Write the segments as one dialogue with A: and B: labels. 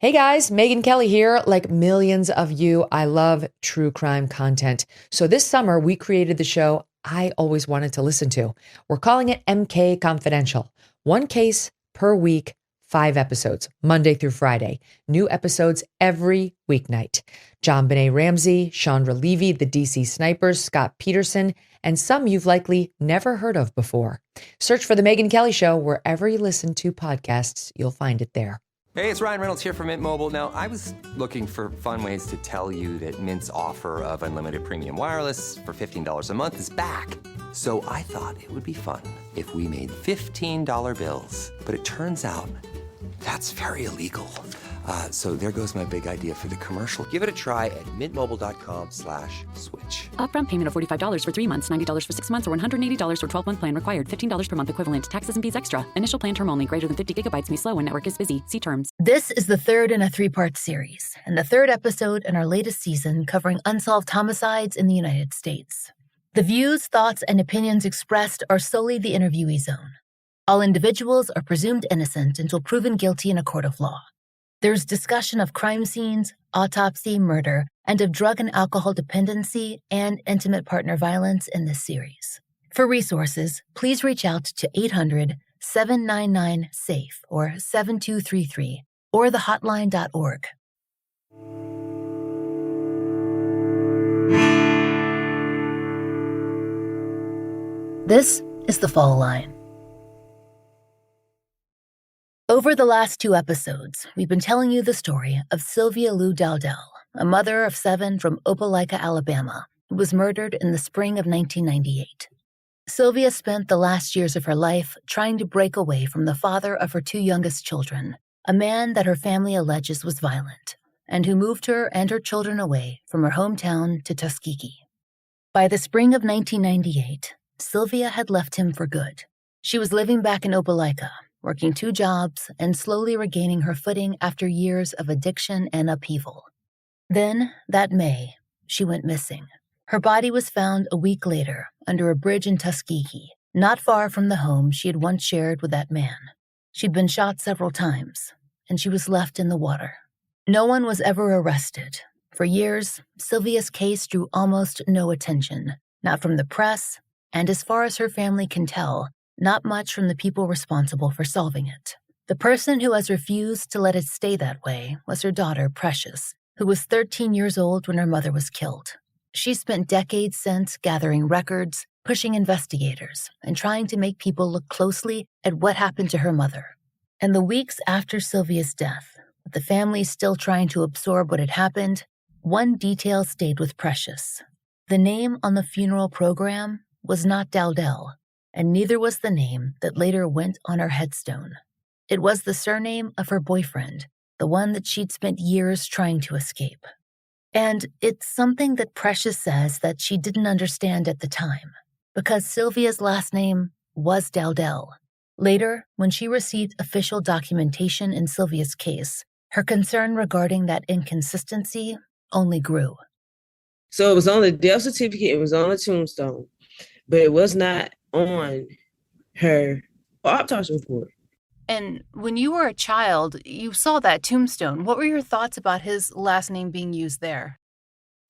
A: Hey guys, Megan Kelly here. Like millions of you, I love true crime content. So this summer, we created the show I always wanted to listen to. We're calling it MK Confidential. One case per week, 5 episodes, Monday through Friday. New episodes every weeknight. John Benet Ramsey, Chandra Levy, the DC Snipers, Scott Peterson, and some you've likely never heard of before. Search for The Megan Kelly Show wherever you listen to podcasts. You'll find it there.
B: Hey, it's Ryan Reynolds here from Mint Mobile. Now, I was looking for fun ways to tell you that Mint's offer of unlimited premium wireless for $15 a month is back. So I thought it would be fun if we made $15 bills. But it turns out that's very illegal. So there goes my big idea for the commercial. Give it a try at mintmobile.com/switch.
C: Upfront payment of $45 for 3 months, $90 for 6 months, or $180 for 12-month plan required. $15 per month equivalent. Taxes and fees extra. Initial plan term only. Greater than 50 gigabytes may slow when network is busy. See terms.
D: This is the third in a 3-part series, and the third episode in our latest season covering unsolved homicides in the United States. The views, thoughts, and opinions expressed are solely the interviewee's own. All individuals are presumed innocent until proven guilty in a court of law. There's discussion of crime scenes, autopsy, murder, and of drug and alcohol dependency and intimate partner violence in this series. For resources, please reach out to 800-799-SAFE or 7233 or thehotline.org. This is The Fall Line. Over the last 2 episodes, we've been telling you the story of Sylvia Lou Dowdell, a mother of 7 from Opelika, Alabama, who was murdered in the spring of 1998. Sylvia spent the last years of her life trying to break away from the father of her 2 youngest children, a man that her family alleges was violent, and who moved her and her children away from her hometown to Tuskegee. By the spring of 1998, Sylvia had left him for good. She was living back in Opelika, working 2 jobs and slowly regaining her footing after years of addiction and upheaval. Then, that May, she went missing. Her body was found a week later under a bridge in Tuskegee, not far from the home she had once shared with that man. She'd been shot several times, and she was left in the water. No one was ever arrested. For years, Sylvia's case drew almost no attention, not from the press, and as far as her family can tell, not much from the people responsible for solving it. The person who has refused to let it stay that way was her daughter, Precious, who was 13 years old when her mother was killed. She spent decades since gathering records, pushing investigators, and trying to make people look closely at what happened to her mother. In the weeks after Sylvia's death, with the family still trying to absorb what had happened, one detail stayed with Precious. The name on the funeral program was not Dowdell, and neither was the name that later went on her headstone. It was the surname of her boyfriend, the one that she'd spent years trying to escape. And it's something that Precious says that she didn't understand at the time, because Sylvia's last name was Dowdell. Later, when she received official documentation in Sylvia's case, her concern regarding that inconsistency only grew.
E: So it was on the death certificate, it was on the tombstone, but it was not on her autopsy report.
F: And when you were a child, you saw that tombstone. What were your thoughts about his last name being used there?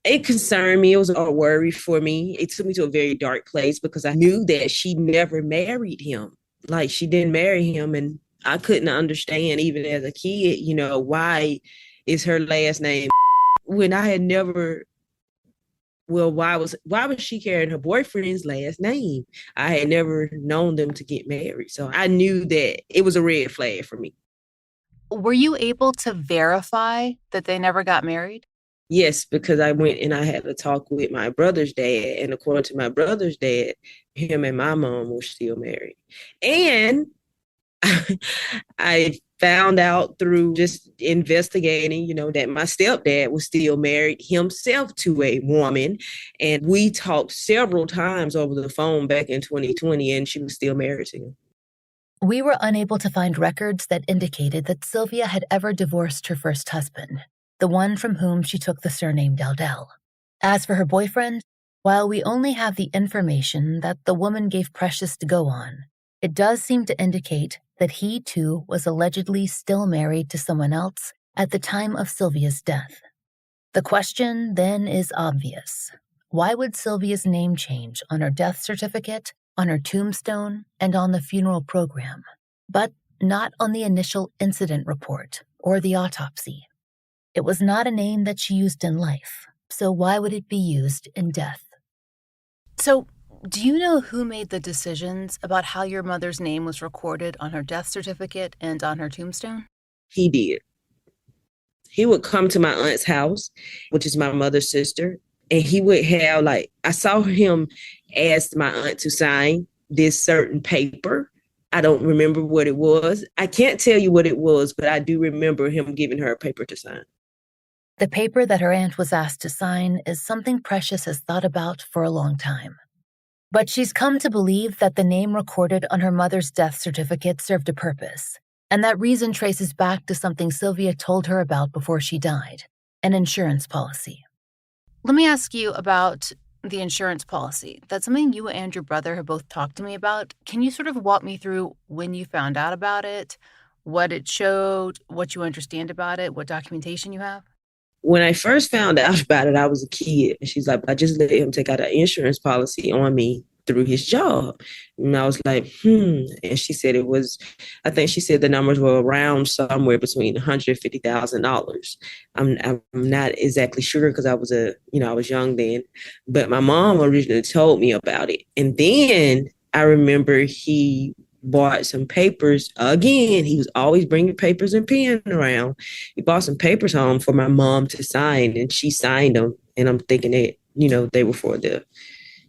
E: It concerned me. It was a worry for me. It took me to a very dark place because I knew that she never married him. Like, she didn't marry him, and I couldn't understand, even as a kid, why is her last name when I had never... Well, why was she carrying her boyfriend's last name? I had never known them to get married. So I knew that it was a red flag for me.
F: Were you able to verify that they never got married?
E: Yes, because I went and I had a talk with my brother's dad. And according to my brother's dad, him and my mom were still married. And I found out through just investigating, that my stepdad was still married himself to a woman. And we talked several times over the phone back in 2020, and she was still married to him.
D: We were unable to find records that indicated that Sylvia had ever divorced her first husband, the one from whom she took the surname Dowdell. As for her boyfriend, while we only have the information that the woman gave Precious to go on, it does seem to indicate that he too was allegedly still married to someone else at the time of Sylvia's death. The question then is obvious. Why would Sylvia's name change on her death certificate, on her tombstone, and on the funeral program, but not on the initial incident report or the autopsy? It was not a name that she used in life, so why would it be used in death?
F: So, do you know who made the decisions about how your mother's name was recorded on her death certificate and on her tombstone?
E: He did. He would come to my aunt's house, which is my mother's sister, and he would have, I saw him ask my aunt to sign this certain paper. I don't remember what it was. I can't tell you what it was, but I do remember him giving her a paper to sign.
D: The paper that her aunt was asked to sign is something Precious has thought about for a long time. But she's come to believe that the name recorded on her mother's death certificate served a purpose, and that reason traces back to something Sylvia told her about before she died, an insurance policy.
F: Let me ask you about the insurance policy. That's something you and your brother have both talked to me about. Can you sort of walk me through when you found out about it, what it showed, what you understand about it, what documentation you have?
E: When I first found out about it, I was a kid. And she's like, I just let him take out an insurance policy on me through his job. And I was like, And she said I think she said the numbers were around somewhere between $150,000. I'm not exactly sure because I was young then. But my mom originally told me about it. And then I remember he bought some papers. Again, he was always bringing papers and pen around. He bought some papers home for my mom to sign, and she signed them. And I'm thinking that, they were for the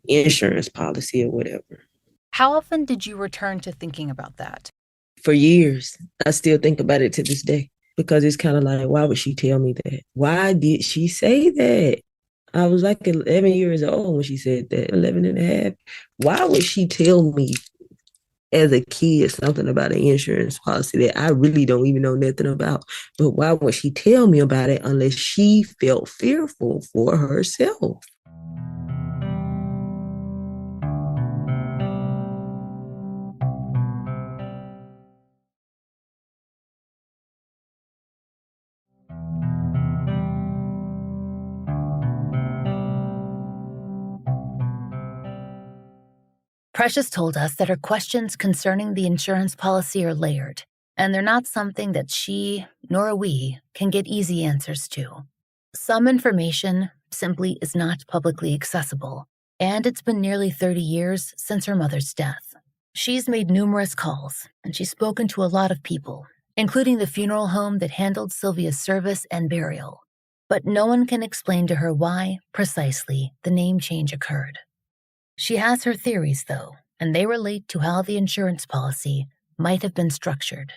E: insurance policy or whatever.
F: How often did you return to thinking about that?
E: For years. I still think about it to this day because it's kind of like, why would she tell me that? Why did she say that? I was like 11 years old when she said that, 11 and a half. Why would she tell me as a kid something about an insurance policy that I really don't even know nothing about? But why would she tell me about it unless she felt fearful for herself?
D: Precious told us that her questions concerning the insurance policy are layered, and they're not something that she, nor we, can get easy answers to. Some information simply is not publicly accessible, and it's been nearly 30 years since her mother's death. She's made numerous calls, and she's spoken to a lot of people, including the funeral home that handled Sylvia's service and burial. But no one can explain to her why, precisely, the name change occurred. She has her theories, though, and they relate to how the insurance policy might have been structured.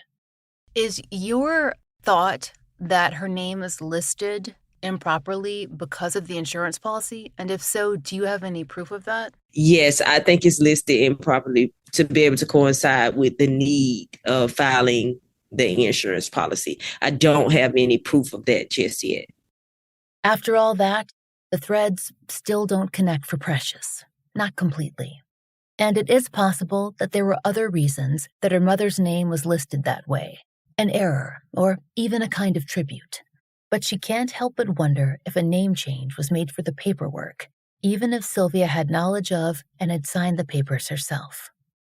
F: Is your thought that her name is listed improperly because of the insurance policy? And if so, do you have any proof of that?
E: Yes, I think it's listed improperly to be able to coincide with the need of filing the insurance policy. I don't have any proof of that just yet.
D: After all that, the threads still don't connect for Precious. Not completely. And it is possible that there were other reasons that her mother's name was listed that way, an error, or even a kind of tribute. But she can't help but wonder if a name change was made for the paperwork, even if Sylvia had knowledge of and had signed the papers herself.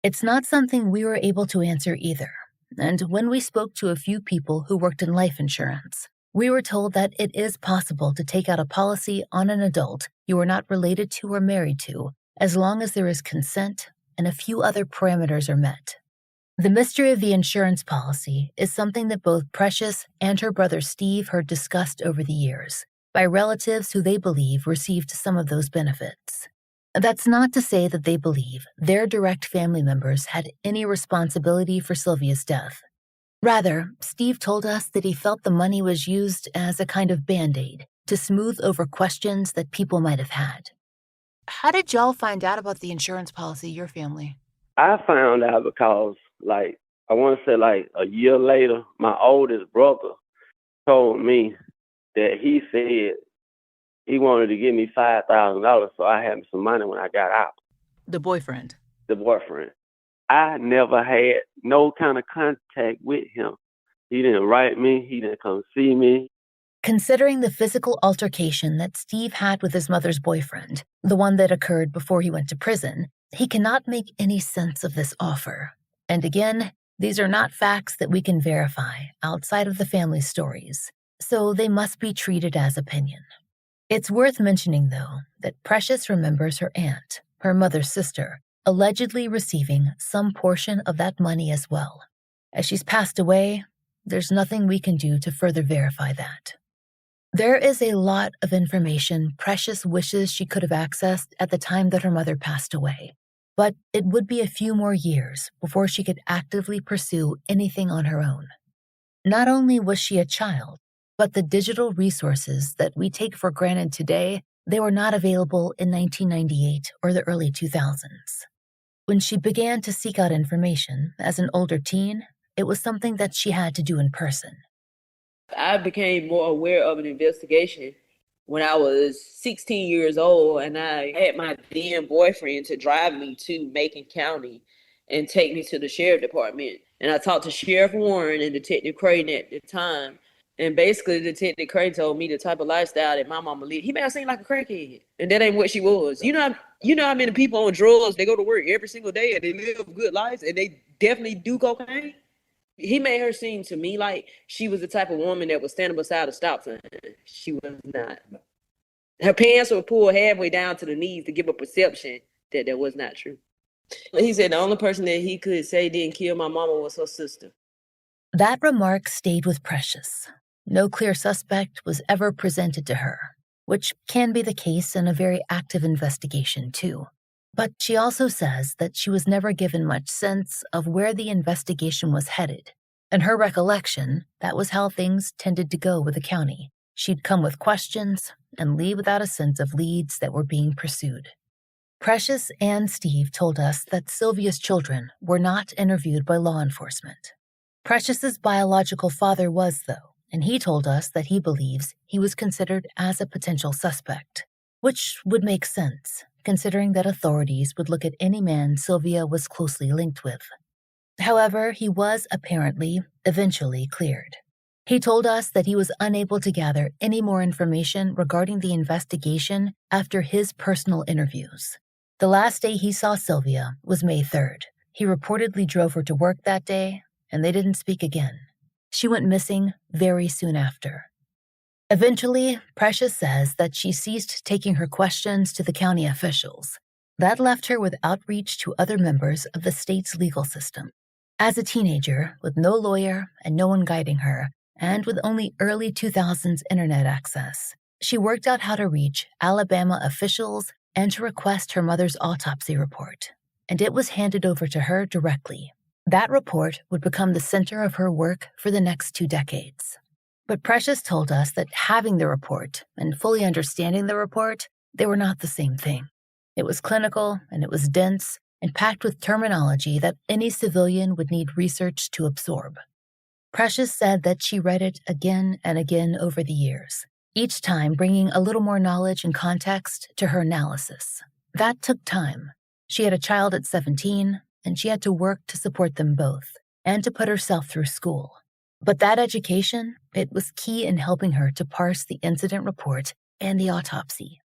D: It's not something we were able to answer either, and when we spoke to a few people who worked in life insurance, we were told that it is possible to take out a policy on an adult you are not related to or married to, as long as there is consent and a few other parameters are met. The mystery of the insurance policy is something that both Precious and her brother Steve heard discussed over the years by relatives who they believe received some of those benefits. That's not to say that they believe their direct family members had any responsibility for Sylvia's death. Rather, Steve told us that he felt the money was used as a kind of Band-Aid to smooth over questions that people might have had.
F: How did y'all find out about the insurance policy, your family?
G: I found out because, I want to say, a year later, my oldest brother told me that he said he wanted to give me $5,000 so I had some money when I got out.
F: The boyfriend?
G: The boyfriend. I never had no kind of contact with him. He didn't write me. He didn't come see me.
D: Considering the physical altercation that Steve had with his mother's boyfriend, the one that occurred before he went to prison, he cannot make any sense of this offer. And again, these are not facts that we can verify outside of the family's stories, so they must be treated as opinion. It's worth mentioning, though, that Precious remembers her aunt, her mother's sister, allegedly receiving some portion of that money as well. As she's passed away, there's nothing we can do to further verify that. There is a lot of information Precious wishes she could have accessed at the time that her mother passed away, but it would be a few more years before she could actively pursue anything on her own. Not only was she a child, but the digital resources that we take for granted today, they were not available in 1998 or the early 2000s. When she began to seek out information as an older teen, it was something that she had to do in person.
E: I became more aware of an investigation when I was 16 years old, and I had my then boyfriend to drive me to Macon County and take me to the sheriff department. And I talked to Sheriff Warren and Detective Creighton at the time. And basically, Detective Creighton told me the type of lifestyle that my mama lived. He made her seem like a crackhead, and that ain't what she was. You know how many people on drugs, they go to work every single day and they live good lives and they definitely do cocaine? He made her seem to me like she was the type of woman that was standing beside a stop sign. She was not. Her pants were pulled halfway down to the knees to give a perception that was not true. He said the only person that he could say didn't kill my mama was her sister.
D: That remark stayed with Precious. No clear suspect was ever presented to her, which can be the case in a very active investigation, too. But she also says that she was never given much sense of where the investigation was headed. In her recollection, that was how things tended to go with the county. She'd come with questions and leave without a sense of leads that were being pursued. Precious and Steve told us that Sylvia's children were not interviewed by law enforcement. Precious's biological father was, though, and he told us that he believes he was considered as a potential suspect, which would make sense, considering that authorities would look at any man Sylvia was closely linked with. However, he was apparently eventually cleared. He told us that he was unable to gather any more information regarding the investigation after his personal interviews. The last day he saw Sylvia was May 3rd. He reportedly drove her to work that day, and they didn't speak again. She went missing very soon after. Eventually, Precious says that she ceased taking her questions to the county officials. That left her with outreach to other members of the state's legal system. As a teenager, with no lawyer and no one guiding her, and with only early 2000s internet access, she worked out how to reach Alabama officials and to request her mother's autopsy report. And it was handed over to her directly. That report would become the center of her work for the next 2 decades. But Precious told us that having the report and fully understanding the report, they were not the same thing. It was clinical and it was dense and packed with terminology that any civilian would need research to absorb. Precious said that she read it again and again over the years, each time bringing a little more knowledge and context to her analysis. That took time. She had a child at 17, and she had to work to support them both and to put herself through school. But that education, it was key in helping her to parse the incident report and the autopsy.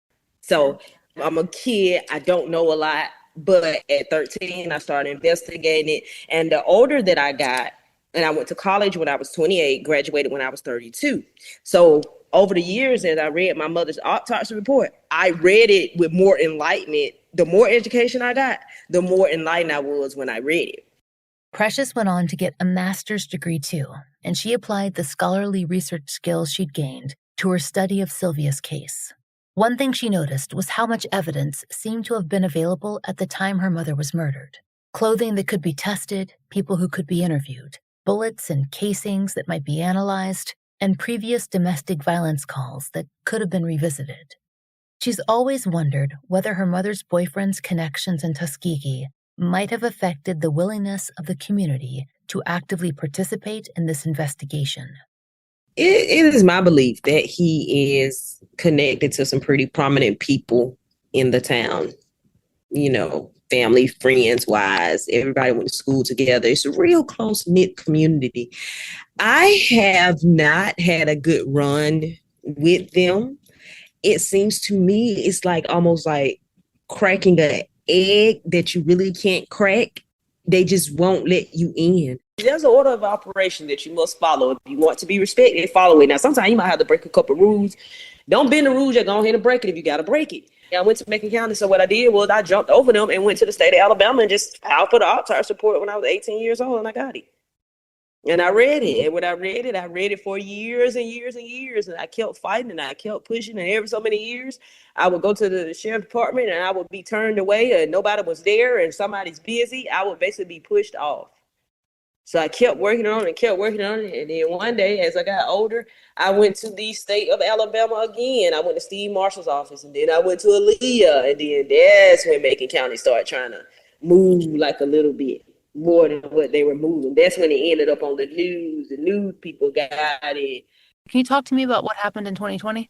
E: So I'm a kid, I don't know a lot, but at 13, I started investigating it. And the older that I got, and I went to college when I was 28, graduated when I was 32. So over the years, as I read my mother's autopsy report, I read it with more enlightenment. The more education I got, the more enlightened I was when I read it.
D: Precious went on to get a master's degree too, and she applied the scholarly research skills she'd gained to her study of Sylvia's case. One thing she noticed was how much evidence seemed to have been available at the time her mother was murdered. Clothing that could be tested, people who could be interviewed, bullets and casings that might be analyzed, and previous domestic violence calls that could have been revisited. She's always wondered whether her mother's boyfriend's connections in Tuskegee might have affected the willingness of the community to actively participate in this investigation.
E: It is my belief that he is connected to some pretty prominent people in the town. You know, family, friends wise. Everybody went to school together. It's a real close-knit community. I have not had a good run with them. It seems to me it's like almost like cracking an egg that you really can't crack. They just won't let you in. There's an order of operation that you must follow. If you want to be respected, follow it. Now, sometimes you might have to break a couple of rules. Don't bend the rules. You're going to break it if you got to break it. I went to Macon County, so what I did was I jumped over them and went to the state of Alabama and just filed for the autopsy report when I was 18 years old, and I got it. And I read it, and when I read it for years and years and years, and I kept fighting, and I kept pushing, and every so many years, I would go to the sheriff's department, and I would be turned away, and nobody was there, and somebody's busy. I would basically be pushed off. So I kept working on it, and then one day, as I got older, I went to the state of Alabama again. I went to Steve Marshall's office, and then I went to Aaliyah, and then that's when Macon County started trying to move like a little bit more than what they were moving. That's when it ended up on the news. The news people got it.
F: Can you talk to me about what happened in 2020?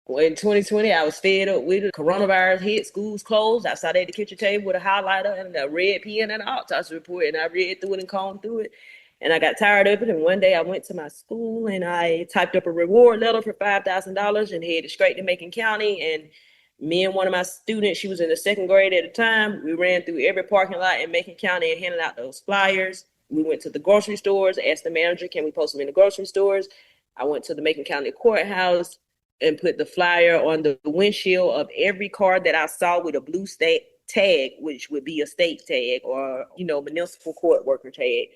E: Well, in 2020, I was fed up with it. Coronavirus hit, schools closed. I sat at the kitchen table with a highlighter and a red pen and an autopsy report, and I read through it and combed through it. And I got tired of it. And one day I went to my school and I typed up a reward letter for $5,000 and headed straight to Macon County. And me and one of my students, she was in the second grade at the time, we ran through every parking lot in Macon County and handed out those flyers. We went to the grocery stores, asked the manager, can we post them in the grocery stores? I went to the Macon County courthouse and put the flyer on the windshield of every car that I saw with a blue state tag, which would be a state tag or, municipal court worker tag.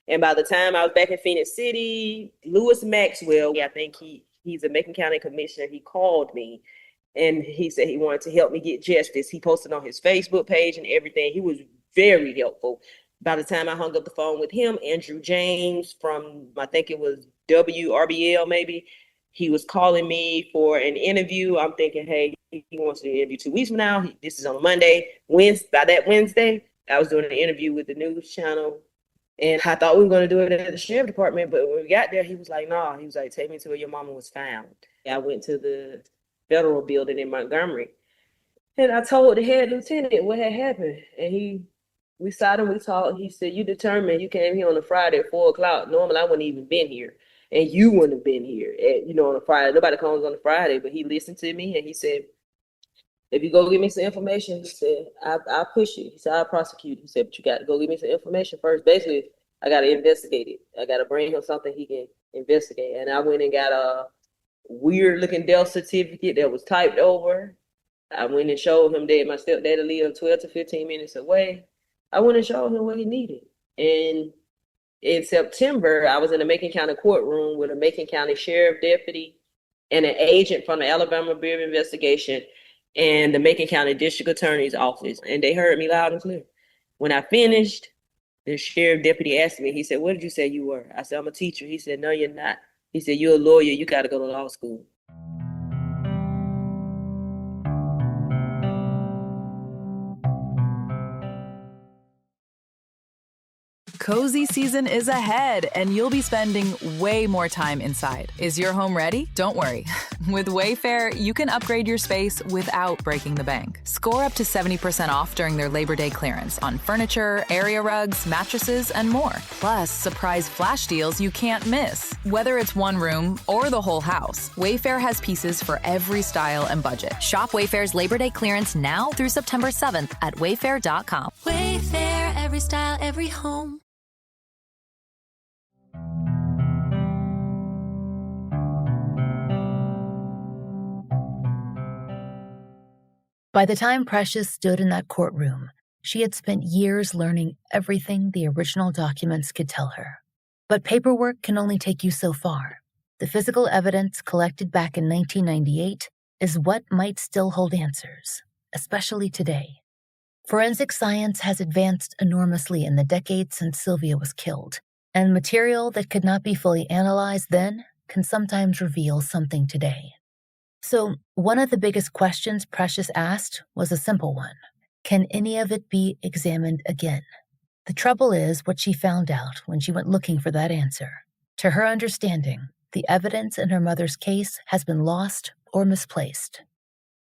E: And by the time I was back in Phoenix City, Lewis Maxwell, I think he's a Macon County commissioner, he called me and he said he wanted to help me get justice. He posted on his Facebook page and everything. He was very helpful. By the time I hung up the phone with him, Andrew James from, I think it was WRBL maybe, he was calling me for an interview. I'm thinking, hey, he wants to interview 2 weeks from now. This is on a Monday. By that Wednesday, I was doing an interview with the news channel. And I thought we were going to do it at the sheriff department. But when we got there, he was like, nah. He was like, take me to where your mama was found. I went to the federal building in Montgomery. And I told the head lieutenant what had happened. And we sat and we talked. He said, you determined you came here on a Friday at 4 o'clock. Normally, I wouldn't even been here. And you wouldn't have been here on a Friday. Nobody comes on a Friday, but he listened to me and he said, if you go give me some information, he said, I'll push you. He said, I'll prosecute. He said, but you got to go give me some information first. Basically, I got to investigate it. I got to bring him something he can investigate. And I went and got a weird looking death certificate that was typed over. I went and showed him that my stepdaddy lived 12 to 15 minutes away. I went and showed him what he needed. And in September, I was in the Macon County courtroom with a Macon County sheriff deputy and an agent from the Alabama Bureau of Investigation and the Macon County District Attorney's office. And they heard me loud and clear. When I finished, the sheriff deputy asked me, he said, what did you say you were? I said, I'm a teacher. He said, no, you're not. He said, you're a lawyer. You got to go to law school.
H: Cozy season is ahead, and you'll be spending way more time inside. Is your home ready? Don't worry. With Wayfair, you can upgrade your space without breaking the bank. Score up to 70% off during their Labor Day clearance on furniture, area rugs, mattresses, and more. Plus, surprise flash deals you can't miss. Whether it's one room or the whole house, Wayfair has pieces for every style and budget.
I: Shop Wayfair's Labor Day clearance now through September 7th at wayfair.com.
J: Wayfair, every style, every home.
D: By the time Precious stood in that courtroom, she had spent years learning everything the original documents could tell her. But paperwork can only take you so far. The physical evidence collected back in 1998 is what might still hold answers, especially today. Forensic science has advanced enormously in the decades since Sylvia was killed, and material that could not be fully analyzed then can sometimes reveal something today. So, one of the biggest questions Precious asked was a simple one. Can any of it be examined again? The trouble is what she found out when she went looking for that answer. To her understanding, the evidence in her mother's case has been lost or misplaced.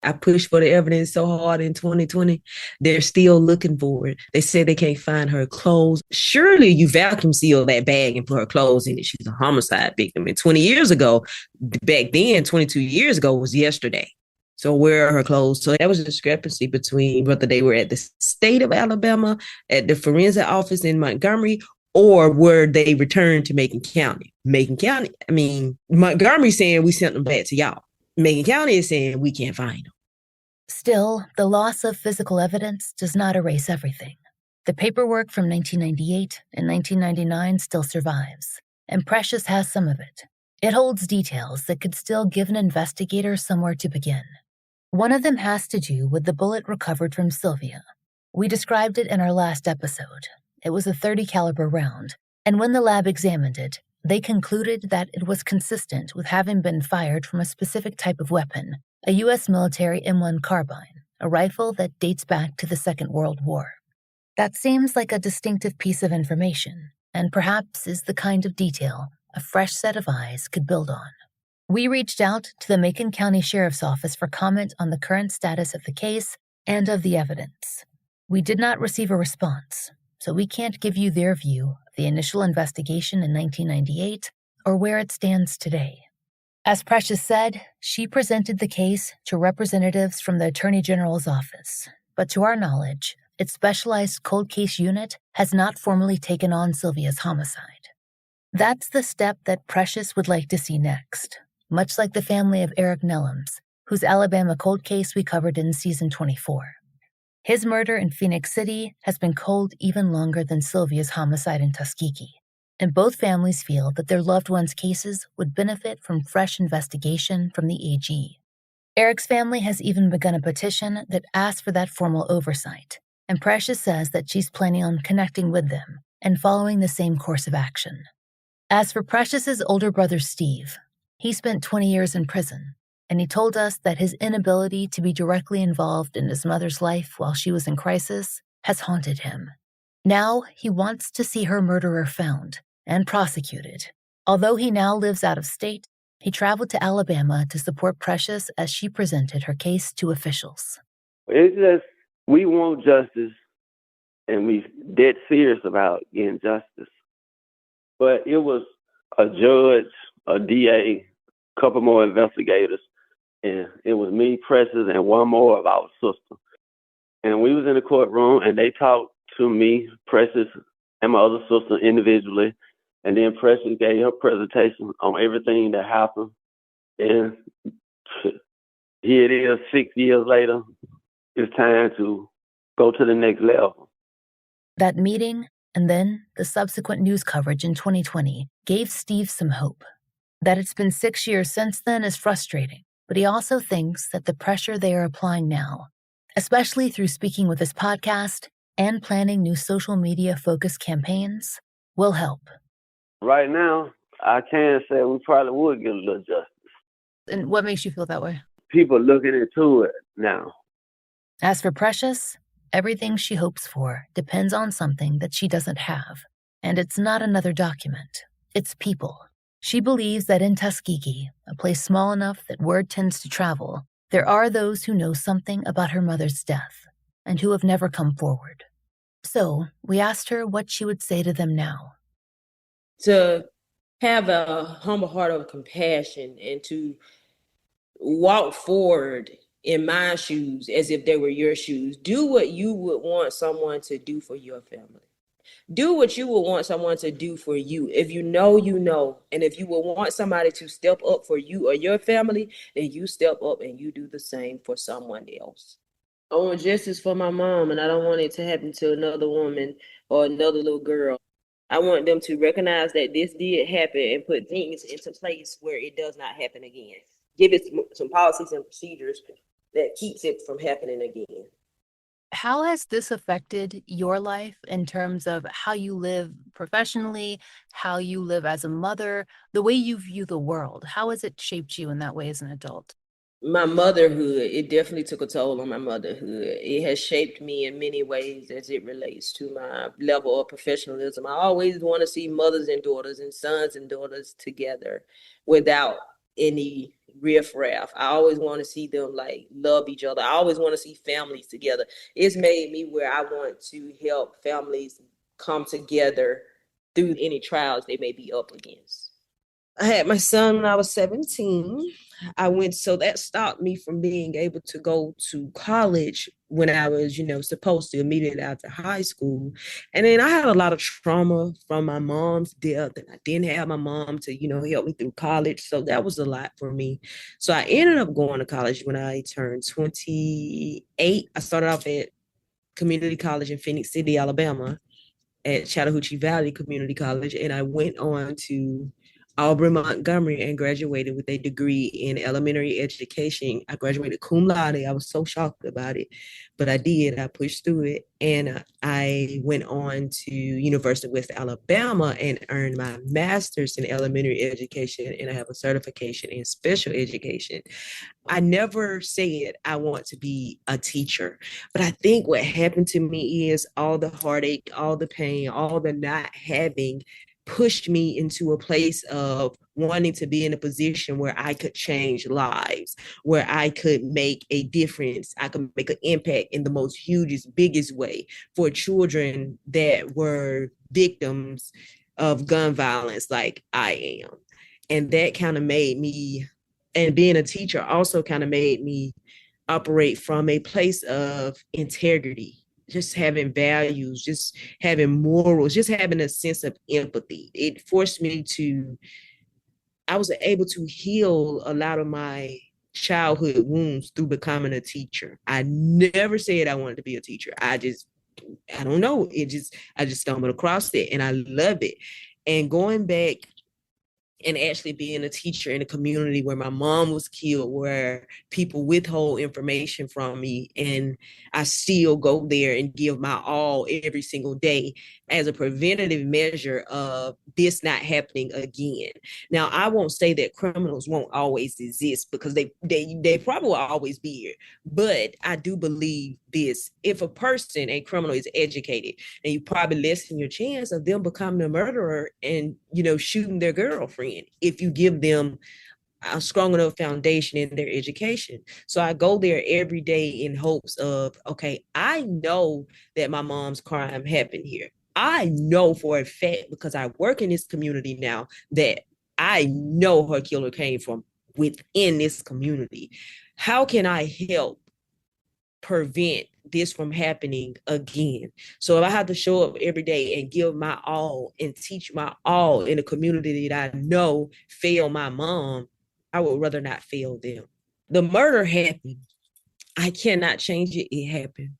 E: I pushed for the evidence so hard in 2020. They're still looking for it. They said they can't find her clothes. Surely you vacuum seal that bag and put her clothes in it. She's a homicide victim. And 20 years ago, back then, 22 years ago was yesterday. So where are her clothes? So that was a discrepancy between whether they were at the state of Alabama, at the forensic office in Montgomery, or were they returned to Macon County. Macon County, I mean, Montgomery saying we sent them back to y'all. Macon County is saying we can't find them.
D: Still, the loss of physical evidence does not erase everything. The paperwork from 1998 and 1999 still survives, and Precious has some of it. It holds details that could still give an investigator somewhere to begin. One of them has to do with the bullet recovered from Sylvia. We described it in our last episode. It was a .30 caliber round, and when the lab examined it, they concluded that it was consistent with having been fired from a specific type of weapon, a U.S. military M1 carbine, a rifle that dates back to the Second World War. That seems like a distinctive piece of information, and perhaps is the kind of detail a fresh set of eyes could build on. We reached out to the Macon County Sheriff's Office for comment on the current status of the case and of the evidence. We did not receive a response, so we can't give you their view of the initial investigation in 1998 or where it stands today. As Precious said, she presented the case to representatives from the Attorney General's office, but to our knowledge, its specialized cold case unit has not formally taken on Sylvia's homicide. That's the step that Precious would like to see next, much like the family of Eric Nellums, whose Alabama cold case we covered in season 24. His murder in Phoenix City has been cold even longer than Sylvia's homicide in Tuskegee, and both families feel that their loved ones' cases would benefit from fresh investigation from the AG. Eric's family has even begun a petition that asks for that formal oversight, and Precious says that she's planning on connecting with them and following the same course of action. As for Precious's older brother Steve, he spent 20 years in prison, and he told us that his inability to be directly involved in his mother's life while she was in crisis has haunted him. Now he wants to see her murderer found and prosecuted. Although he now lives out of state, he traveled to Alabama to support Precious as she presented her case to officials.
G: It's just, we want justice, and we dead serious about getting justice. But it was a judge, a DA, a couple more investigators, and it was me, Precious, and one more of our sister. And we was in the courtroom, and they talked to me, Precious, and my other sister individually. And then Precious gave her presentation on everything that happened. And here it is, 6 years later. It's time to go to the next level.
D: That meeting, and then the subsequent news coverage in 2020, gave Steve some hope. That it's been 6 years since then is frustrating, but he also thinks that the pressure they are applying now, especially through speaking with his podcast and planning new social media-focused campaigns, will help.
G: Right now, I can say we probably would get a little justice.
F: And what makes you feel that way?
G: People looking into it now.
D: As for Precious, everything she hopes for depends on something that she doesn't have. And it's not another document. It's people. She believes that in Tuskegee, a place small enough that word tends to travel, there are those who know something about her mother's death and who have never come forward. So we asked her what she would say to them now.
E: To have a humble heart of compassion and to walk forward in my shoes as if they were your shoes. Do what you would want someone to do for your family. Do what you would want someone to do for you. If you know, you know. And if you would want somebody to step up for you or your family, then you step up and you do the same for someone else. I want justice for my mom, and I don't want it to happen to another woman or another little girl. I want them to recognize that this did happen and put things into place where it does not happen again. Give it some policies and procedures that keeps it from happening again.
F: How has this affected your life in terms of how you live professionally, how you live as a mother, the way you view the world? How has it shaped you in that way as an adult?
E: My motherhood, it definitely took a toll on my motherhood. It has shaped me in many ways as it relates to my level of professionalism. I always want to see mothers and daughters and sons and daughters together without any riffraff. I always want to see them like love each other. I always want to see families together. It's made me where I want to help families come together through any trials they may be up against. I had my son when I was 17. So that stopped me from being able to go to college when I was, supposed to immediately after high school. And then I had a lot of trauma from my mom's death, and I didn't have my mom to, help me through college. So that was a lot for me. So I ended up going to college when I turned 28. I started off at community college in Phoenix City, Alabama, at Chattahoochee Valley Community College. And I went on to Auburn, Montgomery, and graduated with a degree in elementary education. I graduated cum laude. I was so shocked about it, but I did. I pushed through it, and I went on to University of West Alabama and earned my master's in elementary education, and I have a certification in special education. I never said I want to be a teacher, but I think what happened to me is all the heartache, all the pain, all the not having pushed me into a place of wanting to be in a position where I could change lives, where I could make a difference. I could make an impact in the most hugest, biggest way for children that were victims of gun violence like I am. And that kind of made me, and being a teacher also kind of made me operate from a place of integrity, just having values, just having morals, just having a sense of empathy. It forced me I was able to heal a lot of my childhood wounds through becoming a teacher. I never said I wanted to be a teacher. I don't know. I just stumbled across it, and I love it. And going back and actually being a teacher in a community where my mom was killed, where people withhold information from me, and I still go there and give my all every single day as a preventative measure of this not happening again. Now, I won't say that criminals won't always exist, because they probably will always be here. But I do believe this: if a criminal is educated, then you probably lessen your chance of them becoming a murderer and, shooting their girlfriend, if you give them a strong enough foundation in their education. So I go there every day in hopes of, okay, I know that my mom's crime happened here. I know for a fact, because I work in this community now, that I know her killer came from within this community. How can I help prevent this from happening again? So if I have to show up every day and give my all and teach my all in a community that I know failed my mom, I would rather not fail them. The murder happened. I cannot change it. It happened.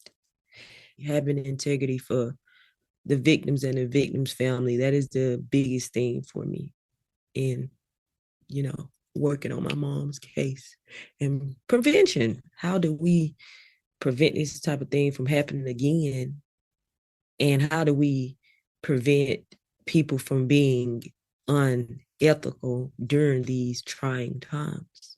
E: Having integrity for the victims and the victims' family, that is the biggest thing for me in, working on my mom's case. And prevention. How do we prevent this type of thing from happening again? And how do we prevent people from being unethical during these trying times?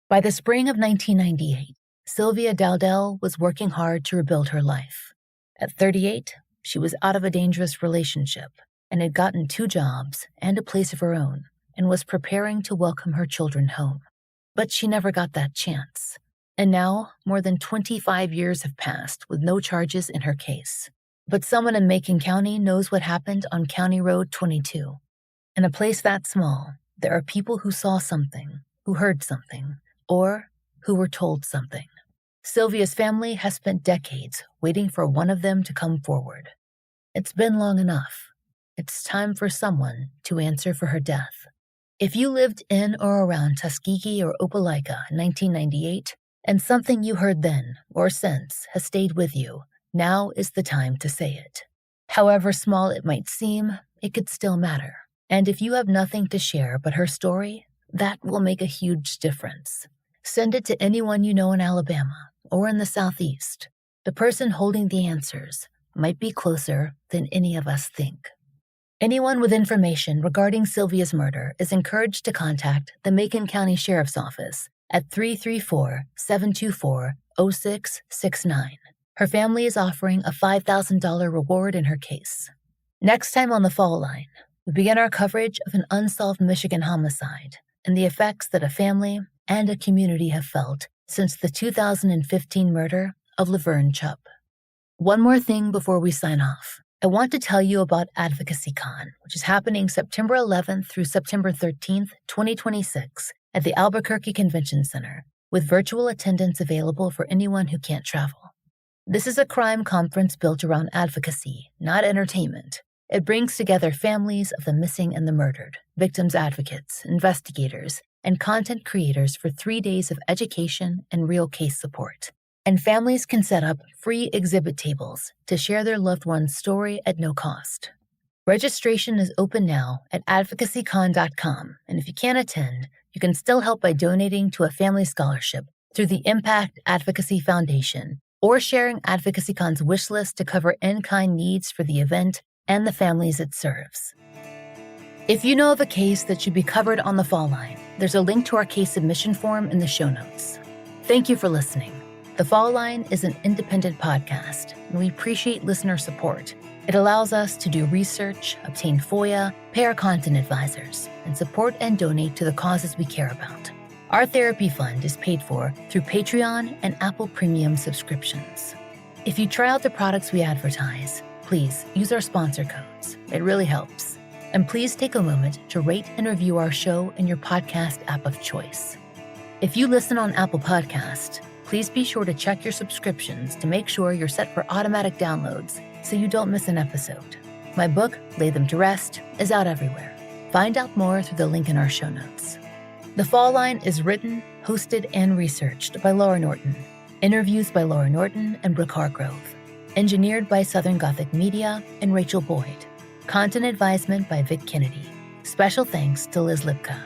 D: By the spring of 1998, Sylvia Dowdell was working hard to rebuild her life. At 38, she was out of a dangerous relationship and had gotten 2 jobs and a place of her own, and was preparing to welcome her children home. But she never got that chance. And now, more than 25 years have passed with no charges in her case. But someone in Macon County knows what happened on County Road 22. In a place that small, there are people who saw something, who heard something, or who were told something. Sylvia's family has spent decades waiting for one of them to come forward. It's been long enough. It's time for someone to answer for her death. If you lived in or around Tuskegee or Opelika in 1998, and something you heard then or since has stayed with you, now is the time to say it. However small it might seem, it could still matter. And if you have nothing to share but her story, that will make a huge difference. Send it to anyone you know in Alabama or in the Southeast. The person holding the answers might be closer than any of us think. Anyone with information regarding Sylvia's murder is encouraged to contact the Macon County Sheriff's Office at 334-724-0669. Her family is offering a $5,000 reward in her case. Next time on The Fall Line, we begin our coverage of an unsolved Michigan homicide and the effects that a family and a community have felt since the 2015 murder of Laverne Chubb. One more thing before we sign off. I want to tell you about AdvocacyCon, which is happening September 11th through September 13th, 2026 at the Albuquerque Convention Center, with virtual attendance available for anyone who can't travel. This is a crime conference built around advocacy, not entertainment. It brings together families of the missing and the murdered, victims advocates, investigators, and content creators for 3 days of education and real case support. And families can set up free exhibit tables to share their loved one's story at no cost. Registration is open now at advocacycon.com, and if you can't attend, you can still help by donating to a family scholarship through the Impact Advocacy Foundation or sharing AdvocacyCon's wish list to cover in-kind needs for the event and the families it serves. If you know of a case that should be covered on the Fall Line, there's a link to our case submission form in the show notes. Thank you for listening. The Fall Line is an independent podcast, and we appreciate listener support. It allows us to do research, obtain FOIA, pay our content advisors, and support and donate to the causes we care about. Our therapy fund is paid for through Patreon and Apple Premium subscriptions. If you try out the products we advertise, please use our sponsor codes. It really helps. And please take a moment to rate and review our show in your podcast app of choice. If you listen on Apple Podcast, please be sure to check your subscriptions to make sure you're set for automatic downloads so you don't miss an episode. My book, Lay Them to Rest, is out everywhere. Find out more through the link in our show notes. The Fall Line is written, hosted, and researched by Laura Norton. Interviews by Laura Norton and Brooke Hargrove. Engineered by Southern Gothic Media and Rachel Boyd. Content advisement by Vic Kennedy. Special thanks to Liz Lipka.